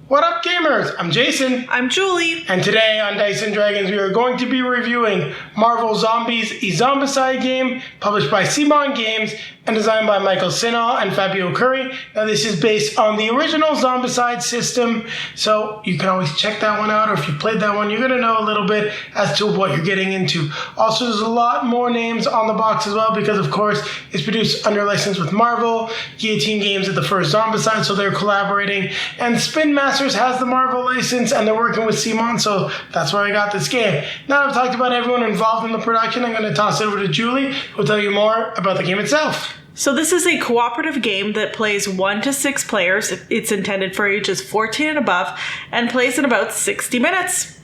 What up, gamers? I'm Jason. I'm Julie. And today on Dice & Dragons, we are going to be reviewing Marvel Zombies, a Zombicide game published by CMON Games and designed by Shinall and Fabio Cury. Now, this is based on the original Zombicide system, so you can always check that one out, or if you played that one, you're going to know a little bit as to what you're getting into. Also, there's a lot more names on the box as well, because, of course, it's produced under license with Marvel. Guillotine Games did the first Zombicide, so they're collaborating. And Spin Masters has the Marvel license, and they're working with CMON, so that's where I got this game. Now I've talked about everyone involved in the production, I'm going to toss it over to Julie, who will tell you more about the game itself. So this is a cooperative game that plays 1 to 6 players. It's intended for ages 14 and above, and plays in about 60 minutes.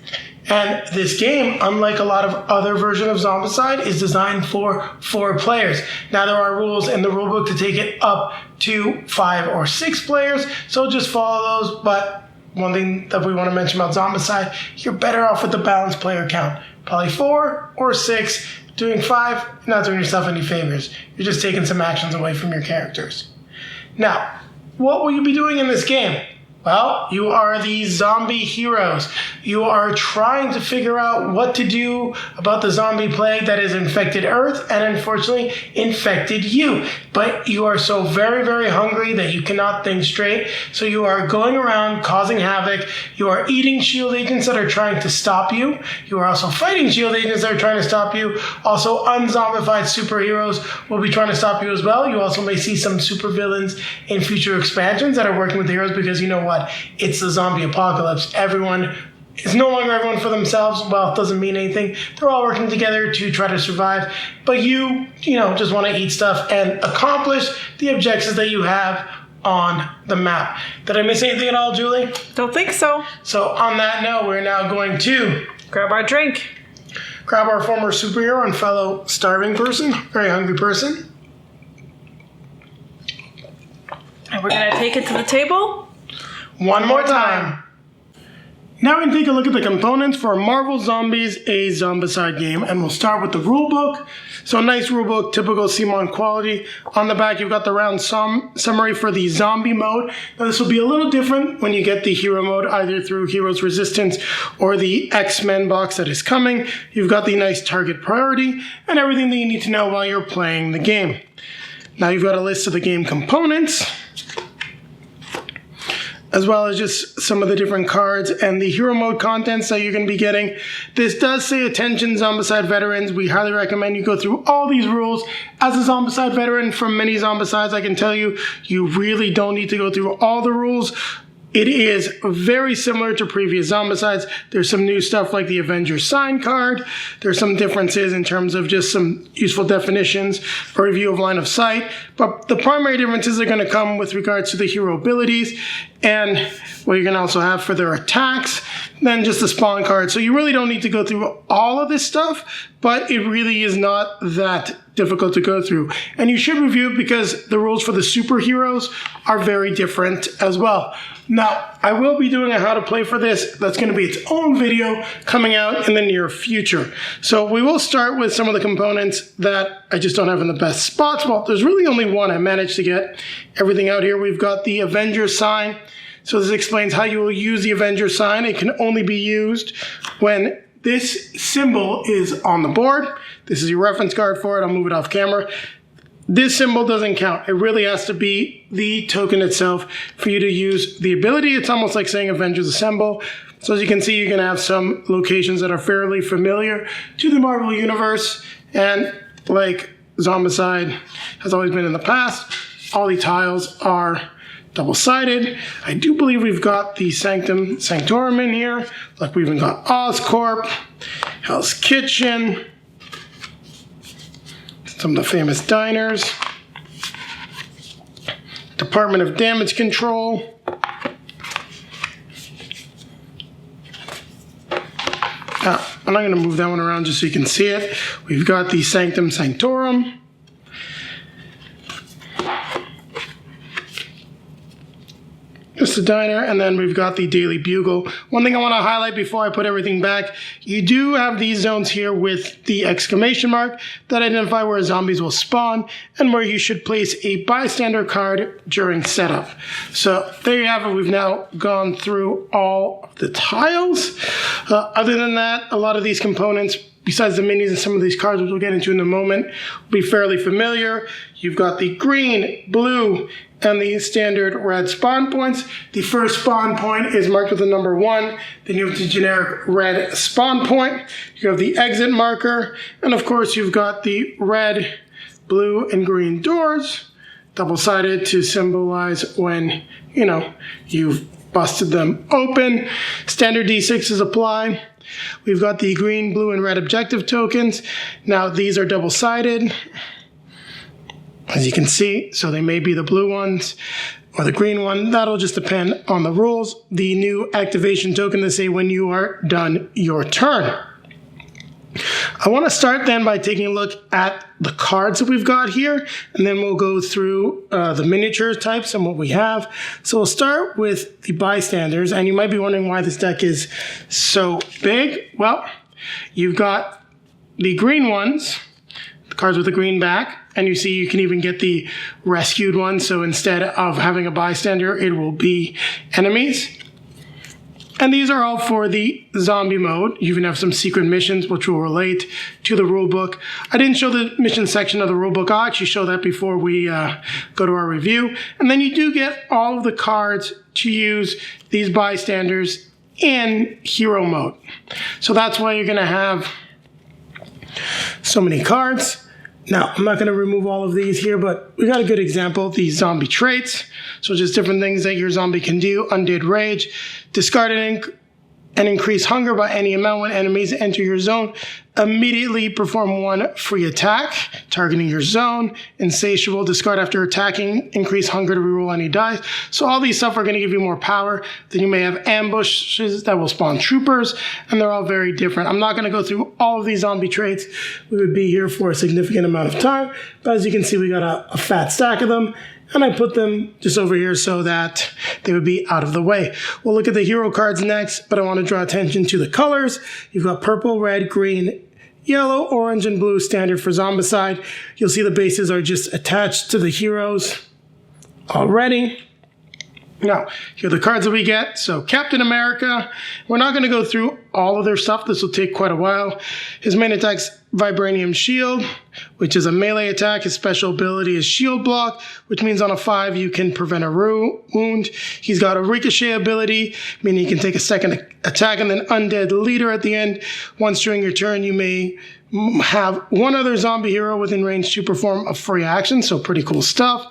And this game, unlike a lot of other versions of Zombicide, is designed for 4 players. Now, there are rules in the rulebook to take it up to 5 or 6 players, so just follow those. But one thing that we want to mention about Zombicide, you're better off with the balanced player count. Probably 4 or 6. Doing 5, you're not doing yourself any favors. You're just taking some actions away from your characters. Now, what will you be doing in this game? Well, you are the zombie heroes. You are trying to figure out what to do about the zombie plague that has infected Earth and unfortunately infected you. But you are so very, very hungry that you cannot think straight. So you are going around causing havoc. You are eating S.H.I.E.L.D. agents that are trying to stop you. You are also fighting S.H.I.E.L.D. agents that are trying to stop you. Also, unzombified superheroes will be trying to stop you as well. You also may see some supervillains in future expansions that are working with the heroes because you know what? It's the zombie apocalypse. Everyone is no longer everyone for themselves. Well, it doesn't mean anything. They're all working together to try to survive. But you just want to eat stuff and accomplish the objectives that you have on the map. Did I miss anything at all, Julie? Don't think so. So on that note, we're now going to grab our drink. Grab our former superhero and fellow starving person, very hungry person. And we're going to take it to the table. One more time. Now we can take a look at the components for Marvel Zombies, a Zombicide game, and we'll start with the rulebook. So a nice rulebook, typical CMON quality. On the back, you've got the round summary for the zombie mode. Now this will be a little different when you get the hero mode, either through Heroes Resistance or the X-Men box that is coming. You've got the nice target priority and everything that you need to know while you're playing the game. Now you've got a list of the game components, as well as just some of the different cards and the hero mode contents that you're going to be getting. This does say, attention Zombicide veterans. We highly recommend you go through all these rules. As a Zombicide veteran from many Zombicides, I can tell you, you really don't need to go through all the rules. It is very similar to previous Zombicides. There's some new stuff like the Avengers sign card. There's some differences in terms of just some useful definitions, a review of line of sight. But the primary differences are going to come with regards to the hero abilities and what you're going to also have for their attacks, then just the spawn card. So you really don't need to go through all of this stuff, but it really is not that difficult to go through. And you should review it because the rules for the superheroes are very different as well. Now, I will be doing a how to play for this. That's going to be its own video coming out in the near future. So we will start with some of the components that I just don't have in the best spots. Well, there's really only one I managed to get everything out here. We've got the Avengers sign. So this explains how you will use the Avengers sign. It can only be used when this symbol is on the board. This is your reference card for it. I'll move it off camera. This symbol doesn't count. It really has to be the token itself for you to use the ability. It's almost like saying Avengers Assemble. So as you can see, you're going to have some locations that are fairly familiar to the Marvel Universe. And like Zombicide has always been in the past, all the tiles are double-sided. I do believe we've got the Sanctum Sanctorum in here. Like we've even got Oscorp, Hell's Kitchen, some of the famous diners, Department of Damage Control, I'm not going to move that one around just so you can see it. We've got the Sanctum Sanctorum, Just a diner, and then we've got the Daily Bugle. One thing I want to highlight before I put everything back, you do have these zones here with the exclamation mark that identify where zombies will spawn and where you should place a bystander card during setup. So there you have it. We've now gone through all of the tiles. Other than that, a lot of these components, besides the minis and some of these cards, which we'll get into in a moment, will be fairly familiar. You've got the green, blue, and the standard red spawn points. The first spawn point is marked with the number 1. Then you have the generic red spawn point. You have the exit marker. And of course, you've got the red, blue, and green doors, double-sided to symbolize when, you've busted them open. Standard D6s apply. We've got the green, blue, and red objective tokens. Now, these are double-sided, as you can see, so they may be the blue ones or the green one. That'll just depend on the rules. The new activation token to say when you are done your turn. I want to start then by taking a look at the cards that we've got here, and then we'll go through the miniature types and what we have. So we'll start with the bystanders, and you might be wondering why this deck is so big. Well, you've got the green ones, the cards with the green back, and you see you can even get the rescued one. So instead of having a bystander, it will be enemies. And these are all for the zombie mode. You even have some secret missions which will relate to the rulebook. I didn't show the mission section of the rulebook. I'll actually show that before we go to our review. And then you do get all of the cards to use these bystanders in hero mode. So that's why you're going to have so many cards. Now, I'm not going to remove all of these here, but we got a good example, the zombie traits. So just different things that your zombie can do. Undead Rage, discard and increase hunger by any amount when enemies enter your zone. Immediately perform 1 free attack, targeting your zone. Insatiable, discard after attacking, increase hunger to reroll any dice. So all these stuff are going to give you more power. Then you may have ambushes that will spawn troopers, and they're all very different. I'm not going to go through all of these zombie traits. We would be here for a significant amount of time, but as you can see, we got a fat stack of them. And I put them just over here so that they would be out of the way. We'll look at the hero cards next, but I want to draw attention to the colors. You've got purple, red, green, yellow, orange, and blue standard for Zombicide. You'll see the bases are just attached to the heroes already. Now, here are the cards that we get. So Captain America, we're not going to go through all of their stuff. This will take quite a while. His main attack's Vibranium Shield, which is a melee attack. His special ability is Shield Block, which means on a 5 you can prevent a wound. He's got a Ricochet ability, meaning he can take a second attack, and then Undead Leader at the end. Once during your turn, you may have one other zombie hero within range to perform a free action, so pretty cool stuff.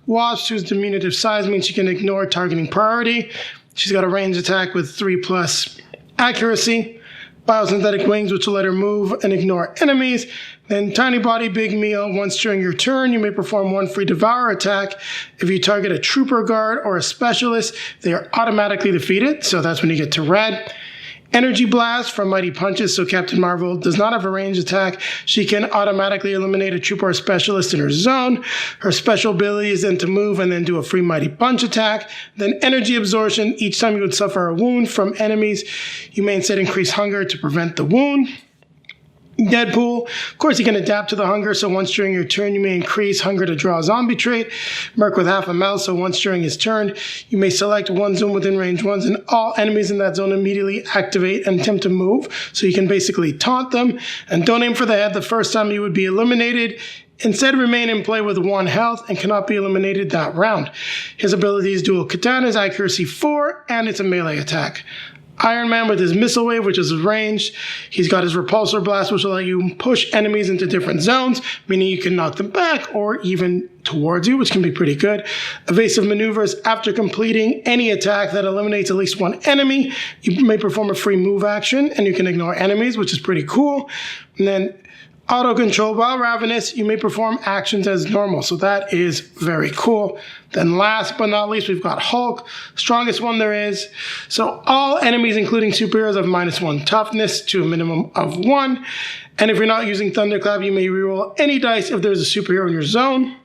Wasp, whose diminutive size means she can ignore targeting priority. She's got a range attack with 3+ accuracy. Biosynthetic wings, which will let her move and ignore enemies. Then Tiny Body, Big Meal. Once during your turn, you may perform 1 free Devour attack. If you target a Trooper Guard or a Specialist, they are automatically defeated, so that's when you get to red. Energy Blast from Mighty Punches, so Captain Marvel does not have a ranged attack. She can automatically eliminate a trooper or specialist in her zone. Her special ability is then to move and then do a free Mighty Punch attack. Then Energy Absorption, each time you would suffer a wound from enemies, you may instead increase hunger to prevent the wound. Deadpool, of course, you can adapt to the hunger, so once during your turn, you may increase hunger to draw a zombie trait. Merc with half a mouth, so once during his turn, you may select one zone within range ones, and all enemies in that zone immediately activate and attempt to move, so you can basically taunt them. And don't aim for the head the first time you would be eliminated. Instead, remain in play with 1 health and cannot be eliminated that round. His ability is Dual Katana, his accuracy 4, and it's a melee attack. Iron Man with his Missile Wave, which is his range. He's got his Repulsor Blast, which will let you push enemies into different zones, meaning you can knock them back or even towards you, which can be pretty good. Evasive Maneuvers, after completing any attack that eliminates at least 1 enemy, you may perform a free move action, and you can ignore enemies, which is pretty cool. And then Auto Control, while Ravenous, you may perform actions as normal, so that is very cool. Then last but not least, we've got Hulk, strongest one there is. So all enemies, including superheroes, have -1 toughness to a minimum of 1. And if you're not using Thunderclap, you may reroll any dice if there's a superhero in your zone.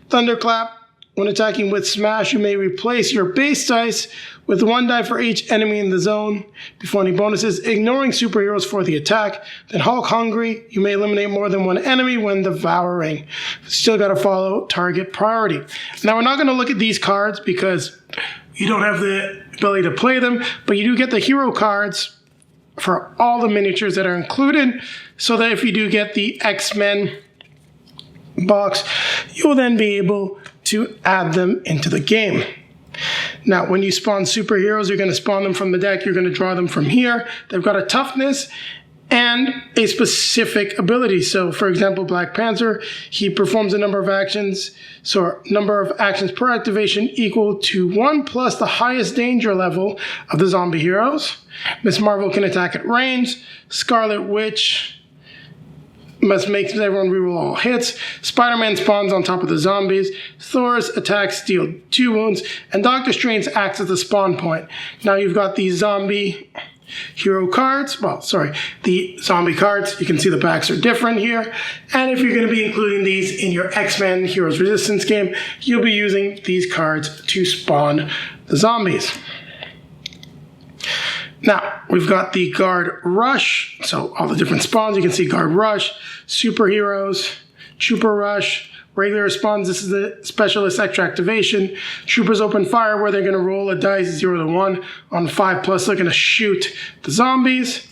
Thunderclap, When attacking with Smash, you may replace your base dice with 1 die for each enemy in the zone. Before any bonuses, ignoring superheroes for the attack. Then Hulk Hungry, you may eliminate more than 1 enemy when devouring. Still got to follow target priority. Now, we're not going to look at these cards because you don't have the ability to play them, but you do get the hero cards for all the miniatures that are included, so that if you do get the X-Men box, you will then be able to add them into the game. Now, when you spawn superheroes, you're going to spawn them from the deck. You're going to draw them from here. They've got a toughness and a specific ability. So, for example, Black Panther, he performs a number of actions. So, number of actions per activation equal to 1 plus the highest danger level of the zombie heroes. Miss Marvel can attack at range. Scarlet Witch must make everyone reroll all hits. Spider-Man spawns on top of the zombies. Thor's attacks deal 2 wounds. And Doctor Strange acts as the spawn point. Now you've got these zombie hero cards. Well, sorry, the zombie cards. You can see the backs are different here. And if you're going to be including these in your X-Men Heroes Resistance game, you'll be using these cards to spawn the zombies. Now, we've got the Guard Rush, so all the different spawns. You can see Guard Rush, Superheroes, Trooper Rush, regular spawns. This is the Specialist Extra Activation. Troopers open fire where they're going to roll a dice 0 to 1 on 5+. They're going to shoot the zombies.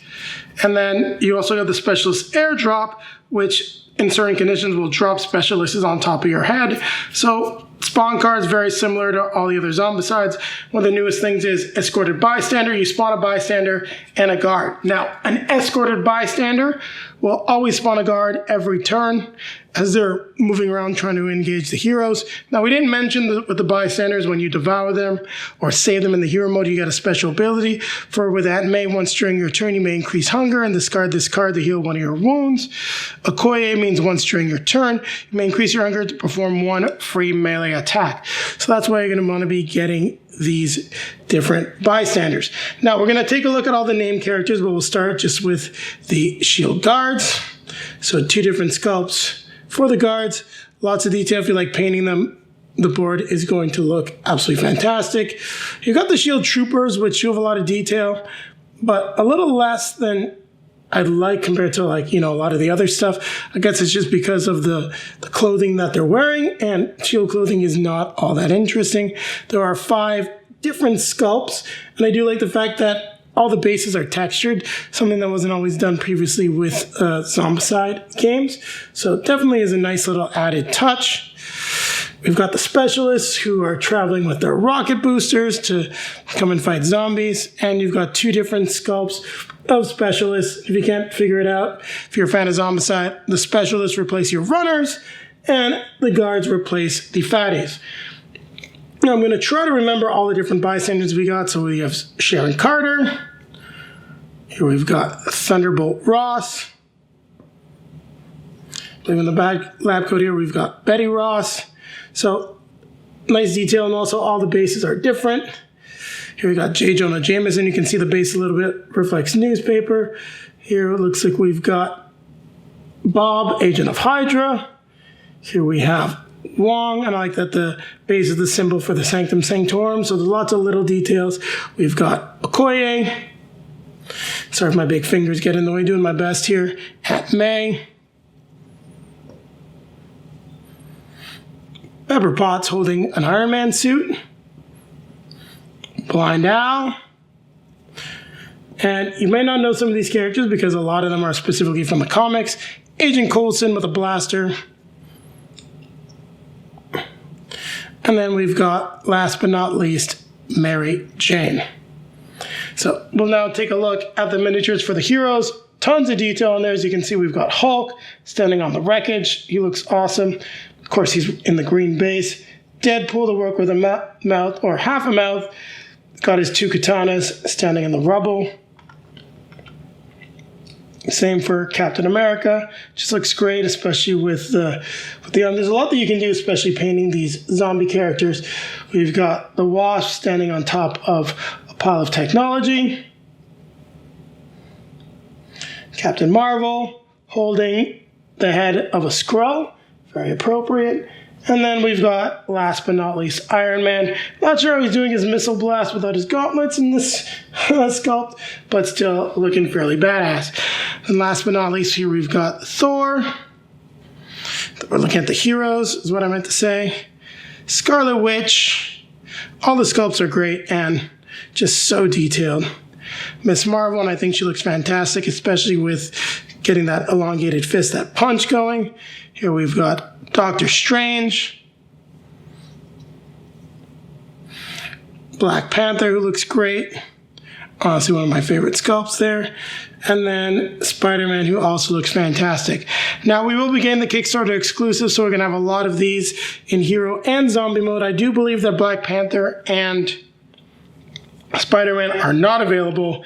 And then you also have the Specialist Airdrop, which in certain conditions will drop specialists on top of your head. So spawn cards very similar to all the other Zombicides. One of the newest things is Escorted Bystander. You spawn a bystander and a guard. Now, an escorted bystander will always spawn a guard every turn as they're moving around trying to engage the heroes. Now, we didn't mention with the bystanders, when you devour them or save them in the hero mode, you get a special ability. For with that, once during your turn, you may increase hunger and discard this card to heal 1 of your wounds. Okoye means once during your turn, you may increase your hunger to perform 1 free melee attack. So that's why you're going to want to be getting these different bystanders. Now, we're going to take a look at all the named characters, but we'll start just with the shield guards. So 2 different sculpts for the guards. Lots of detail. If you like painting them, the board is going to look absolutely fantastic. You got the shield troopers, which you have a lot of detail, but a little less than I'd like compared to a lot of the other stuff. I guess it's just because of the clothing that they're wearing, and shield clothing is not all that interesting. There are 5 different sculpts, and I do like the fact that all the bases are textured, something that wasn't always done previously with Zombicide games. So it definitely is a nice little added touch. We've got the specialists who are traveling with their rocket boosters to come and fight zombies. And you've got 2 different sculpts of specialists. If you can't figure it out, if you're a fan of Zombicide, the specialists replace your runners and the guards replace the fatties. Now I'm going to try to remember all the different bystanders we got. So we have Sharon Carter. Here we've got Thunderbolt Ross. In the back lab coat here, we've got Betty Ross. So nice detail, and also all the bases are different. Here we got J. Jonah Jameson. You can see the base a little bit reflects newspaper. Here it looks like we've got Bob, Agent of Hydra. Here we have Wong, and I like that the base is the symbol for the Sanctum Sanctorum, so there's lots of little details. We've got Okoye. Sorry if my big fingers get in the way, doing my best here. Aunt May. Pepper Potts holding an Iron Man suit. Blind Al. And you may not know some of these characters because a lot of them are specifically from the comics. Agent Coulson with a blaster. And then we've got, last but not least, Mary Jane. So we'll now take a look at the miniatures for the heroes. Tons of detail in there. As you can see, we've got Hulk standing on the wreckage. He looks awesome. Of course, he's in the green base. Deadpool to work with a mouth or half a mouth. Got his 2 katanas standing in the rubble. Same for Captain America. Just looks great, especially with the there's a lot that you can do, especially painting these zombie characters. We've got the Wasp standing on top of a pile of technology. Captain Marvel holding the head of a Skrull, very appropriate. And then we've got, last but not least, Iron Man. Not sure how he's doing his missile blast without his gauntlets in this sculpt, but still looking fairly badass. And last but not least, here we've got Thor. We're looking at the heroes, is what I meant to say. Scarlet Witch. All the sculpts are great and just so detailed. Miss Marvel, and I think she looks fantastic, especially with getting that elongated fist, that punch going. Here we've got Doctor Strange. Black Panther, who looks great. Honestly, one of my favorite sculpts there. And then Spider-Man, who also looks fantastic. Now, we will be getting the Kickstarter exclusive, so we're going to have a lot of these in Hero and Zombie mode. I do believe that Black Panther and Spider-Man are not available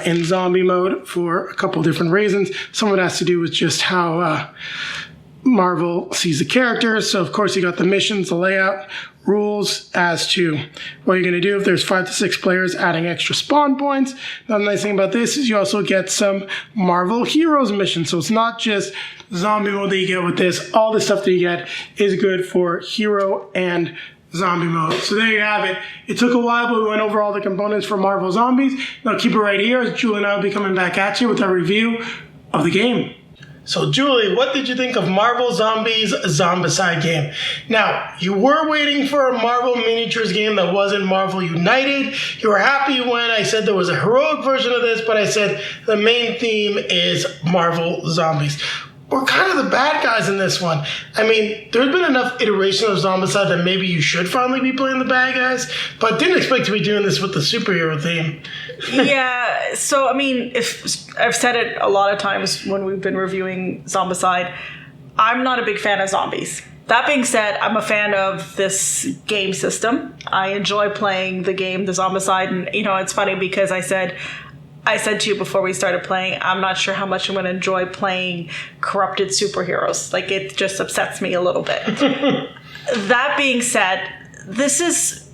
in Zombie mode for a couple different reasons. Some of it has to do with just how Marvel sees the characters. So, of course, you got the missions, the layout, rules as to what you're going to do if there's 5 to 6 players, adding extra spawn points. Now, the nice thing about this is you also get some Marvel Heroes missions. So it's not just Zombie mode that you get with this. All the stuff that you get is good for Hero and Zombie mode. So there you have it. It took a while, but we went over all the components for Marvel Zombies. Now keep it right here, as Julie and I will be coming back at you with our review of the game. So Julie, what did you think of Marvel Zombies Zombicide Game? Now, you were waiting for a Marvel Miniatures game that wasn't Marvel United. You were happy when I said there was a heroic version of this, but I said the main theme is Marvel Zombies. We're kind of the bad guys in this one. I mean, there's been enough iteration of Zombicide that maybe you should finally be playing the bad guys, but didn't expect to be doing this with the superhero theme. Yeah, so I mean, if I've said it a lot of times when we've been reviewing Zombicide, I'm not a big fan of zombies. That being said, I'm a fan of this game system. I enjoy playing the game, the Zombicide, and you know, it's funny because I said to you before we started playing, I'm not sure how much I'm going to enjoy playing corrupted superheroes. Like, it just upsets me a little bit. That being said, this is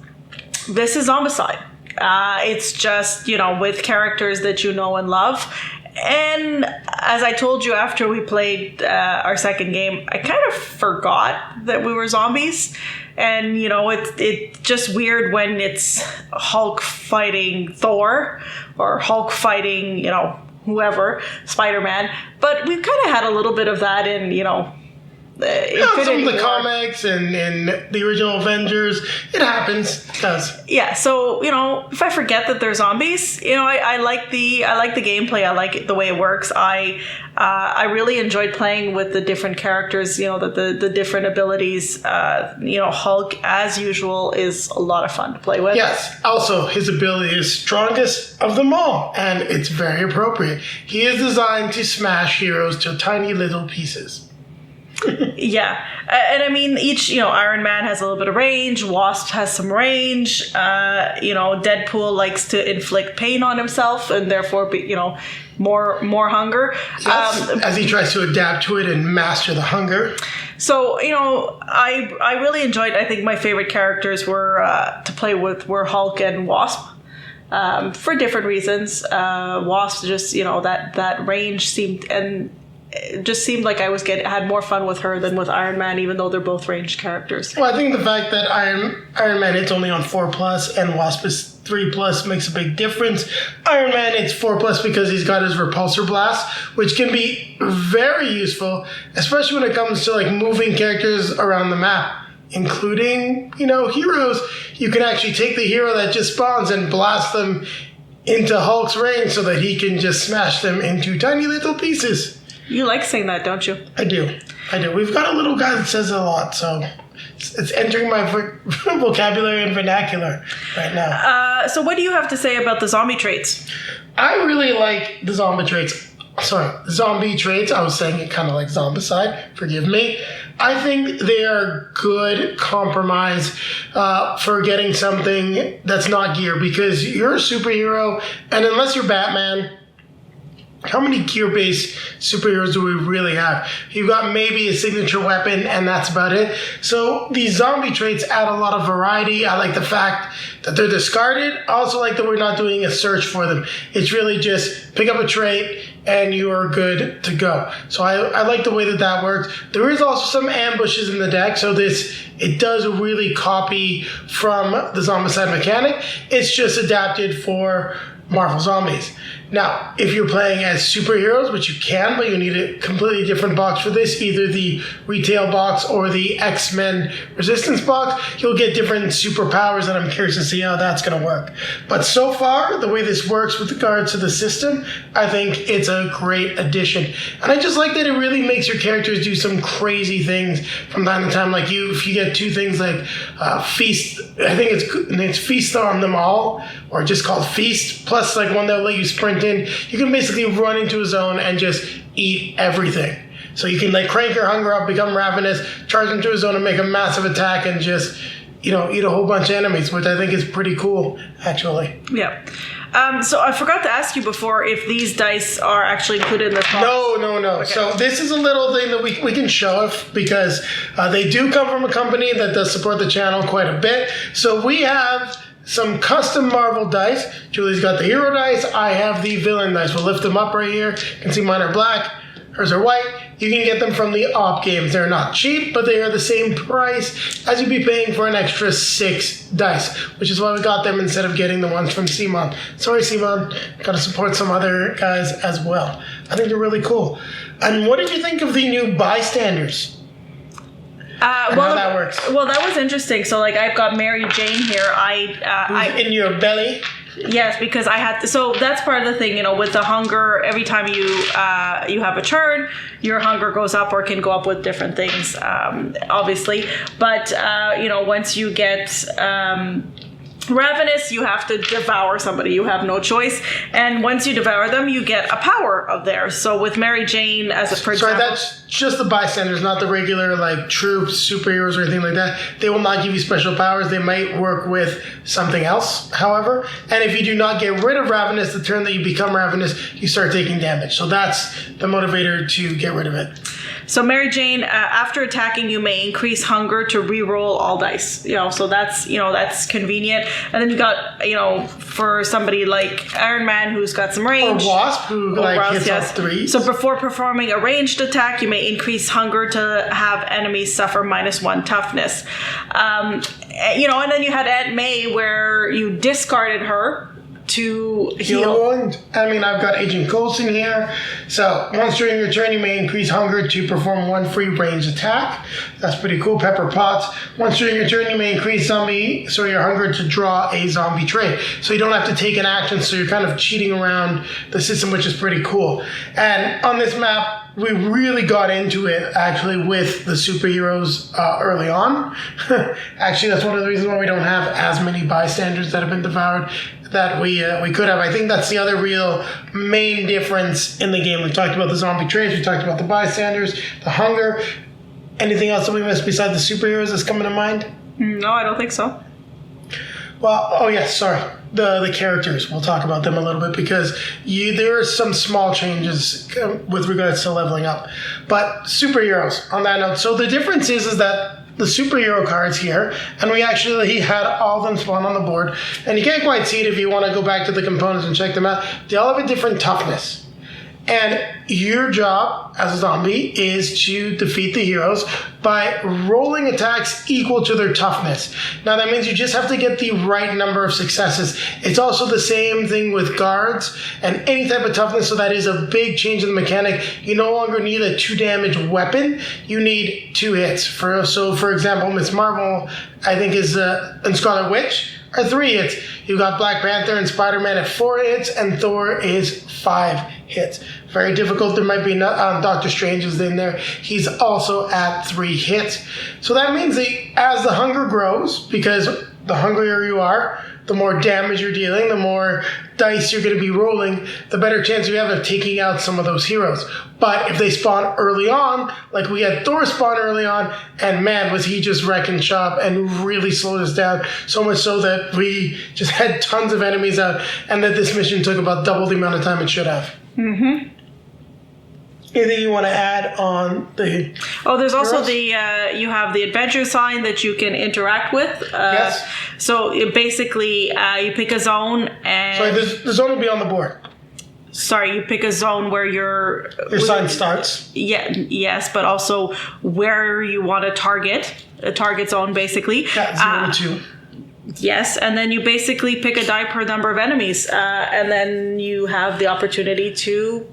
Zombicide. It's just, you know, with characters that you know and love. And as I told you after we played our second game, I kind of forgot that we were zombies. And, you know, it's just weird when it's Hulk fighting Thor or Hulk fighting, you know, whoever, Spider-Man. But we've kind of had a little bit of that in, you know, some of the comics and the original Avengers. It happens. It does. Yeah, so, you know, if I forget that they're zombies, you know, I like the gameplay. I like it, the way it works. I really enjoyed playing with the different characters, you know, the different abilities. You know, Hulk, as usual, is a lot of fun to play with. Yes. Also, his ability is strongest of them all, and it's very appropriate. He is designed to smash heroes to tiny little pieces. Yeah, and I mean, each, you know, Iron Man has a little bit of range, Wasp has some range, you know, Deadpool likes to inflict pain on himself and therefore be, you know, more hunger. Yes, as he tries to adapt to it and master the hunger. So, you know, I really enjoyed, I think my favorite characters were to play with were Hulk and Wasp. For different reasons. Wasp just, you know, that range seemed, and it just seemed like I had more fun with her than with Iron Man, even though they're both ranged characters. Well, I think the fact that Iron Man it's only on 4+ and Wasp is 3+ makes a big difference. Iron Man it's 4+ because he's got his repulsor blast, which can be very useful, especially when it comes to like moving characters around the map, including, you know, heroes. You can actually take the hero that just spawns and blast them into Hulk's range so that he can just smash them into tiny little pieces. You like saying that, don't you? I do. We've got a little guy that says it a lot, so it's entering my vocabulary and vernacular right now. So what do you have to say about the zombie traits? I really like the zombie traits. Zombie traits. I was saying it kind of like Zombicide. Forgive me. I think they are good compromise for getting something that's not gear, because you're a superhero, and unless you're Batman, how many gear-based superheroes do we really have? You've got maybe a signature weapon, and that's about it. So these zombie traits add a lot of variety. I like the fact that they're discarded. I also like that we're not doing a search for them. It's really just pick up a trait, and you are good to go. So I like the way that that works. There is also some ambushes in the deck, so it does really copy from the Zombicide mechanic. It's just adapted for Marvel Zombies. Now, if you're playing as superheroes, which you can, but you need a completely different box for this, either the retail box or the X-Men Resistance box, you'll get different superpowers, and I'm curious to see how that's going to work. But so far, the way this works with regards to the system, I think it's a great addition. And I just like that it really makes your characters do some crazy things from time to time. Like if you get two things like Feast, I think it's Feast on them all, or just called Feast, plus like one that'll let you sprint in. You can basically run into a zone and just eat everything. So you can like crank your hunger up, become ravenous, charge into a zone and make a massive attack and just, eat a whole bunch of enemies, which I think is pretty cool, actually. Yeah. So I forgot to ask you before if these dice are actually included in this box. No. Okay. So this is a little thing that we can show off because they do come from a company that does support the channel quite a bit. So we have some custom Marvel dice. Julie's got the hero dice. I have the villain dice. We'll lift them up right here. You can see mine are black. Hers are white. You can get them from the Op games. They're not cheap, but they are the same price as you'd be paying for an extra 6 dice, which is why we got them instead of getting the ones from CMON. Sorry, CMON. Got to support some other guys as well. I think they're really cool. And what did you think of the new bystanders? How that works. Well, that was interesting. So, like, I've got Mary Jane here. In your belly? Yes, because I had to, so that's part of the thing, with the hunger. Every time you have a turn, your hunger goes up or can go up with different things, obviously. But once you get ravenous, you have to devour somebody. You have no choice. And once you devour them, you get a power of theirs. So with Mary Jane, for example... Sorry, that's just the bystanders, not the regular, troops, superheroes, or anything like that. They will not give you special powers. They might work with something else, however. And if you do not get rid of Ravenous, the turn that you become Ravenous, you start taking damage. So that's the motivator to get rid of it. So Mary Jane, after attacking, you may increase hunger to re-roll all dice. So that's convenient. And then you got, for somebody like Iron Man who's got some range. Or Wasp who hits off 3. So before performing a ranged attack, you may increase hunger to have enemies suffer -1 toughness. And then you had Aunt May where you discarded her to heal. I've got Agent Coulson here. So once during your turn, you may increase hunger to perform 1 free range attack. That's pretty cool. Pepper Potts. Once during your turn, you may increase your hunger to draw a zombie trait. So you don't have to take an action. So you're kind of cheating around the system, which is pretty cool. And on this map, we really got into it actually with the superheroes early on. Actually, that's one of the reasons why we don't have as many bystanders that have been devoured that we could have. I think that's the other real main difference in the game. We talked about the zombie traits, we talked about the bystanders, the hunger. Anything else that we missed besides the superheroes that's coming to mind? No, I don't think so. Well, the characters. We'll talk about them a little bit because there are some small changes with regards to leveling up. But superheroes, on that note. So the difference is that the superhero cards here, and he had all of them spawn on the board, and you can't quite see it if you want to go back to the components and check them out. They all have a different toughness. And your job as a zombie is to defeat the heroes by rolling attacks equal to their toughness. Now that means you just have to get the right number of successes. It's also the same thing with guards and any type of toughness, so that is a big change in the mechanic. You no longer need a 2 damage weapon, you need 2 hits. For example, Miss Marvel, I think and Scarlet Witch are 3 hits. You've got Black Panther and Spider-Man at 4 hits, and Thor is 5 hits. Very difficult. There might be Doctor Strange is in there. He's also at 3 hits. So that means that as the hunger grows, because the hungrier you are, the more damage you're dealing, the more dice you're going to be rolling, the better chance you have of taking out some of those heroes. But if they spawn early on, like we had Thor spawn early on, and man, was he just wrecking shop and really slowed us down, so much so that we just had tons of enemies out, and that this mission took about double the amount of time it should have. Mm-hmm. Anything you want to add on the... Oh, there's also heroes? you have the adventure sign that you can interact with. Yes. So basically, you pick a zone and... Sorry, the zone will be on the board. Sorry, you pick a zone where your sign starts. Yeah, yes, but also where you want to target, a target zone, basically. Yeah, 0 to 2. Yes, and then you basically pick a die per number of enemies, and then you have the opportunity to...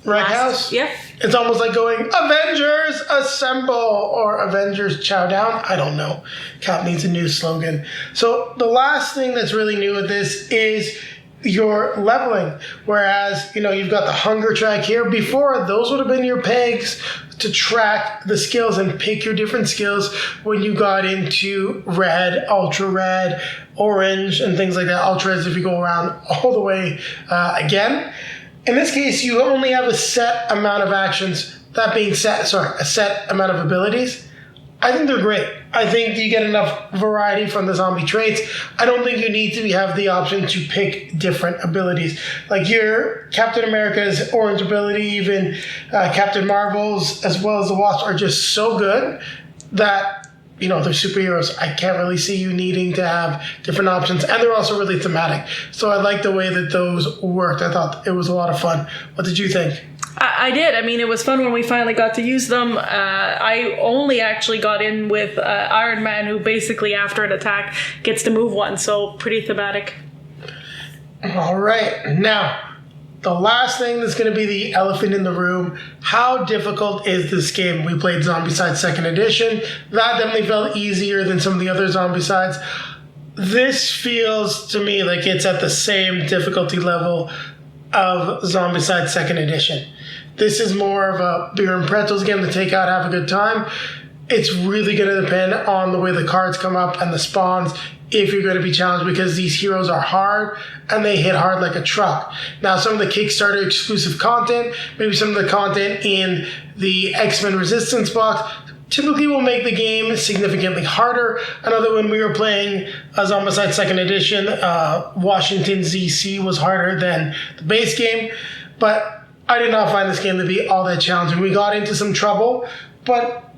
Right, House? Yeah. It's almost like going, Avengers Assemble, or Avengers Chow Down. I don't know. Cap needs a new slogan. So the last thing that's really new with this is your leveling. Whereas, you've got the hunger track here. Before, those would have been your pegs to track the skills and pick your different skills when you got into red, ultra red, orange, and things like that. Ultra is if you go around all the way again. In this case, you only have a set amount of actions. That being said, a set amount of abilities. I think they're great. I think you get enough variety from the zombie traits. I don't think you need to have the option to pick different abilities. Like your Captain America's orange ability, even Captain Marvel's, as well as the Wasp, are just so good that, they're superheroes. I can't really see you needing to have different options. And they're also really thematic. So I like the way that those worked. I thought it was a lot of fun. What did you think? I did. I mean, it was fun when we finally got to use them. I only actually got in with Iron Man, who basically, after an attack, gets to move one. So pretty thematic. All right. Now, the last thing that's going to be the elephant in the room. How difficult is this game? We played Zombicide 2nd Edition. That definitely felt easier than some of the other Zombicides. This feels to me like it's at the same difficulty level of Zombicide 2nd Edition. This is more of a beer and pretzels game to take out, have a good time. It's really going to depend on the way the cards come up and the spawns if you're going to be challenged, because these heroes are hard and they hit hard like a truck. Now, some of the Kickstarter exclusive content, maybe some of the content in the X-Men Resistance box, typically will make the game significantly harder. I know that when we were playing Zombicide 2nd Edition, Washington ZC was harder than the base game, but I did not find this game to be all that challenging. We got into some trouble, but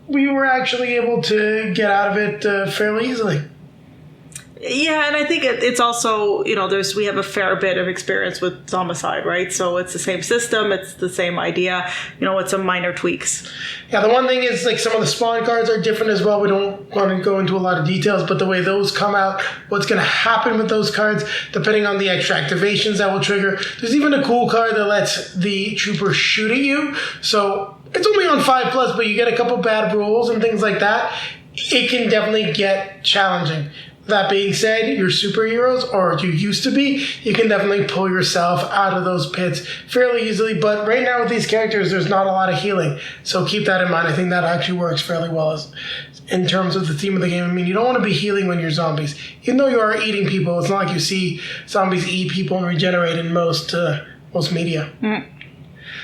we were actually able to get out of it fairly easily. Yeah, and I think it's also, we have a fair bit of experience with Zombicide, right? So it's the same system, it's the same idea, it's some minor tweaks. Yeah, the one thing is, like, some of the spawn cards are different as well. We don't want to go into a lot of details, but the way those come out, what's going to happen with those cards, depending on the extra activations that will trigger. There's even a cool card that lets the trooper shoot at you. So it's only on 5+, but you get a couple bad rolls and things like that. It can definitely get challenging. That being said, you're superheroes, or you used to be, you can definitely pull yourself out of those pits fairly easily. But right now with these characters, there's not a lot of healing. So keep that in mind. I think that actually works fairly well in terms of the theme of the game. I mean, you don't want to be healing when you're zombies. Even though you are eating people, it's not like you see zombies eat people and regenerate in most media. Mm.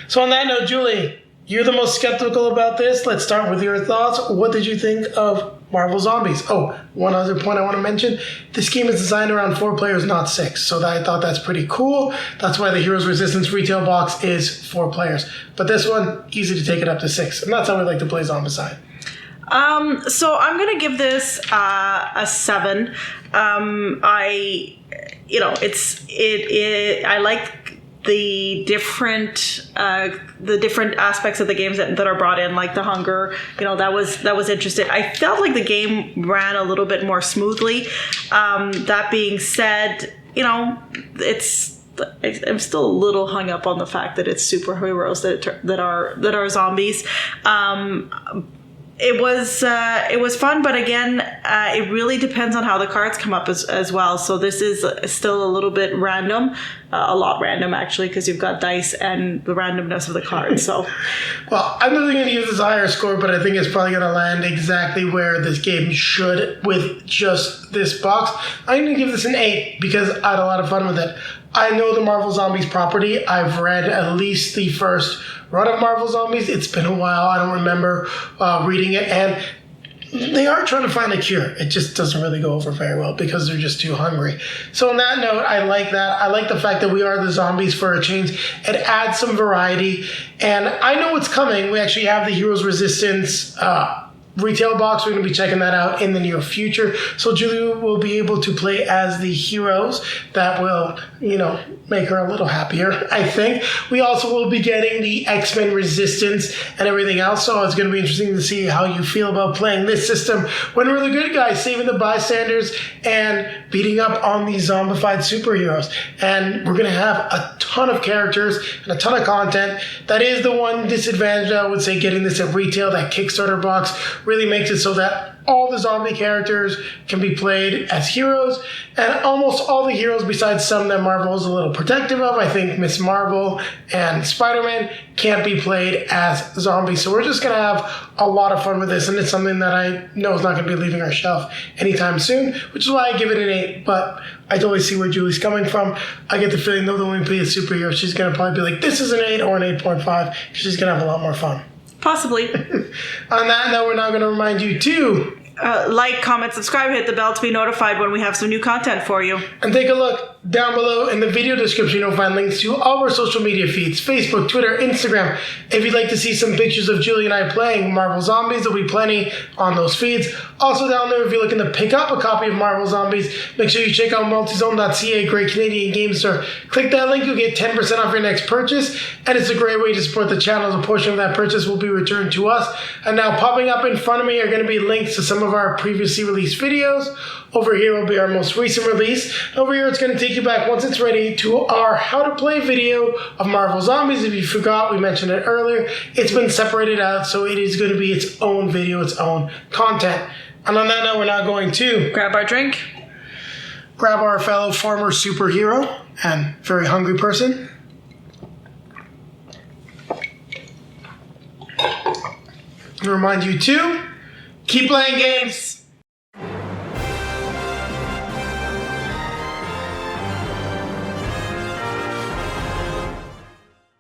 So on that note, Julie, you're the most skeptical about this. Let's start with your thoughts. What did you think of Marvel Zombies? Oh, one other point I want to mention. This game is designed around 4 players, not 6. So I thought that's pretty cool. That's why the Heroes Resistance retail box is 4 players. But this one, easy to take it up to 6. And that's how we like to play Zombicide. So I'm going to give this a 7. I like the different aspects of the games that are brought in, like the hunger, that was interesting. I felt like the game ran a little bit more smoothly. That being said, I'm still a little hung up on the fact that it's superheroes that are zombies. It was fun, but again, it really depends on how the cards come up as well. So this is still a little bit random, a lot random actually, because you've got dice and the randomness of the cards. So, well, I'm not going to use this higher score, but I think it's probably going to land exactly where this game should with just this box. I'm going to give this an 8 because I had a lot of fun with it. I know the Marvel Zombies property. I've read at least the first run of Marvel Zombies. It's been a while. I don't remember reading it. And they are trying to find a cure. It just doesn't really go over very well because they're just too hungry. So on that note, I like that. I like the fact that we are the zombies for a change. It adds some variety. And I know what's coming. We actually have the Heroes Resistance retail box. We're going to be checking that out in the near future. So Julia will be able to play as the heroes. That will, make her a little happier, I think. We also will be getting the X-Men Resistance and everything else. So it's going to be interesting to see how you feel about playing this system when we're the good guys, saving the bystanders and beating up on these zombified superheroes. And we're going to have a ton of characters and a ton of content. That is the one disadvantage, I would say, getting this at retail. That Kickstarter box really makes it so that all the zombie characters can be played as heroes, and almost all the heroes besides some that Marvel is a little protective of. I think Miss Marvel and Spider-Man can't be played as zombies. So we're just going to have a lot of fun with this, and it's something that I know is not going to be leaving our shelf anytime soon, which is why I give it an 8, but I totally see where Julie's coming from. I get the feeling, though, that when we play a superhero, she's going to probably be like, this is an 8 or an 8.5. She's going to have a lot more fun. Possibly. On that note, we're now going to remind you to like, comment, subscribe, hit the bell to be notified when we have some new content for you. And take a look down below in the video description. You'll find links to all of our social media feeds, Facebook, Twitter, Instagram. If you'd like to see some pictures of Julie and I playing Marvel Zombies, there'll be plenty on those feeds. Also down there, if you're looking to pick up a copy of Marvel Zombies, make sure you check out multizone.ca, great Canadian game store. Click that link, you'll get 10% off your next purchase, and it's a great way to support the channel. A portion of that purchase will be returned to us. And now popping up in front of me are going to be links to some of our previously released videos. Over here will be our most recent release. Over here, it's going to take you back, once it's ready, to our how to play video of Marvel Zombies. If you forgot, we mentioned it earlier. It's been separated out, so it is going to be its own video, its own content. And on that note, we're now going to grab our drink, grab our fellow former superhero and very hungry person. And remind you to keep playing games.